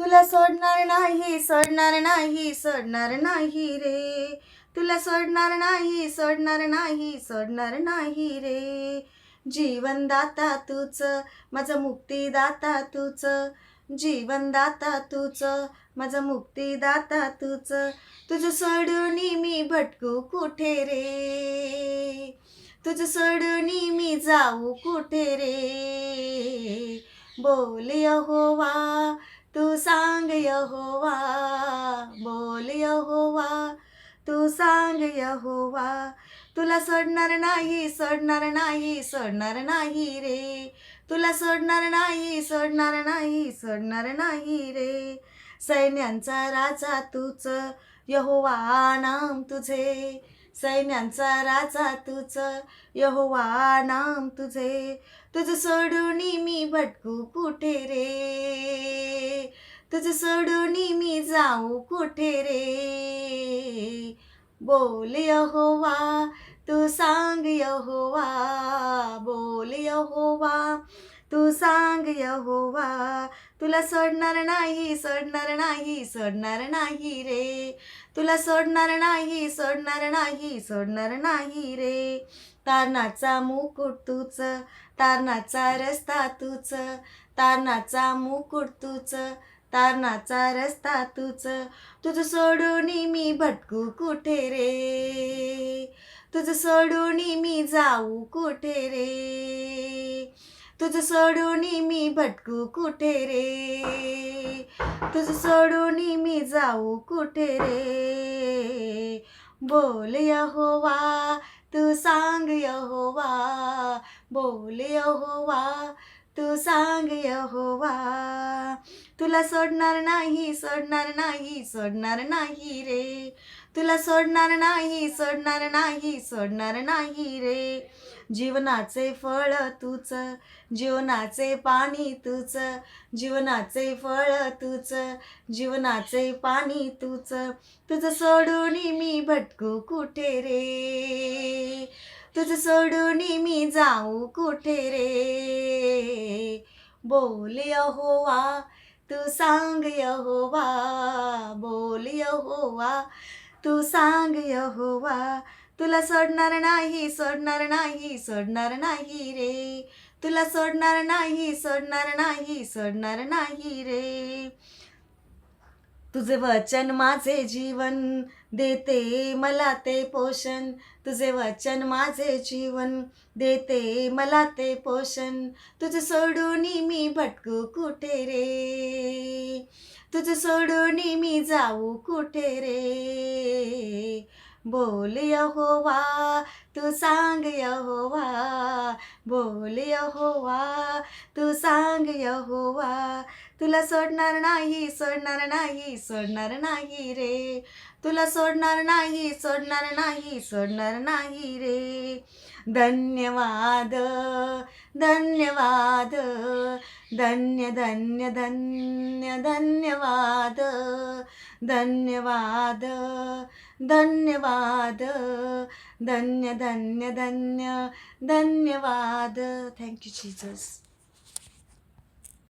तुला सोडणार नाही, सोडणार नाही, सोडणार नाही रे. तुला सोडणार नाही, सोडणार नाही, सोडणार नाही रे. जीवनदाता तूच, माझा मुक्तीदाता तूच. जीवनदाता तूच, माझा मुक्तीदाता तूच. तुझं सोडून मी भटकू कुठे रे. तुझं सोडून मी जाऊ कुठे रे. बोल यहोवा, तू सांग यहोवा. बोल यहोवा, तू सांग यहोवा. तुला सोडणार नाही, सोडणार नाही, सोडणार नाही रे. तुला सोडणार नाही, सोडणार नाही, सोडणार नाही रे. सैन्यांचा राजा तूच, यहोवा नाम तुझे. सैन्यांचा राजा तूच, यहोवा नाम तुझे. तुझं सोडून मी भटकू कुठे रे. तुझं सोडून मी जाऊ कुठे रे. बोल यहोवा, तू सांग यहोवा. बोल यहोवा, तू सांग यहोवा. तुला सोडणार नाही, सोडणार नाही, सोडणार नाही रे. तुला सोडणार नाही, सोडणार नाही, सोडणार नाही रे. तारणाचा मुकुट तूच, तारणाचा रस्ता तूच. तारणाचा मुकुट तूच, तारणाचा रस्ता तूच. तुझं सोडून मी भटकू कुठे रे. तुझं सोडून मी जाऊ कुठे रे. तुझं सोडून मी भटकू कुठे रे. तुझं सोडून मी जाऊ कुठे रे. बोल यहोवा, तू सांग यहोवा. बोल यहोवा, तू सांग यहोवा. तुला सोडणार नाही, सोडणार नाही, सोडणार नाही रे. तुला सोडणार नाही, सोडणार नाही, सोडणार नाही रे. जीवनाचे फळ तूच, जीवनाचे पाणी तूच. जीवनाचे फळ तूच, जीवनाचे पाणी तूच. तुझं सोडून मी भटकू कुठे रे. तुझं सोडून मी जाऊ कुठे रे. बोल यहोवा, तू सांग यहोवा. बोल यहोवा, तू सांग यहोवा. तुला सोडणार नाही, सोडणार नाही, सोडणार नाही रे. तुला सोडणार नाही, सोडणार नाही, सोडणार नाही रे. तुझे वचन माझे जीवन, देते मला ते पोषण. तुझे वचन माझे जीवन, देते मला ते पोषण. तुझं सोडून मी भटकू कुठे रे. तुझं सोडून मी जाऊ कुठे रे. बोल यहोवा, तू सांग यहोवा. बोल यहोवा, तू सांग यहोवा. तुला सोडणार नाही, सोडणार नाही, सोडणार नाही रे. तुला सोडणार नाही, सोडणार नाही, सोडणार नाही रे. धन्यवाद, धन्यवाद, धन्य धन्य धन्य धन्यवाद. धन्यवाद, धन्यवाद, धन्य धन्य धन्य धन्यवाद. Thank you Jesus.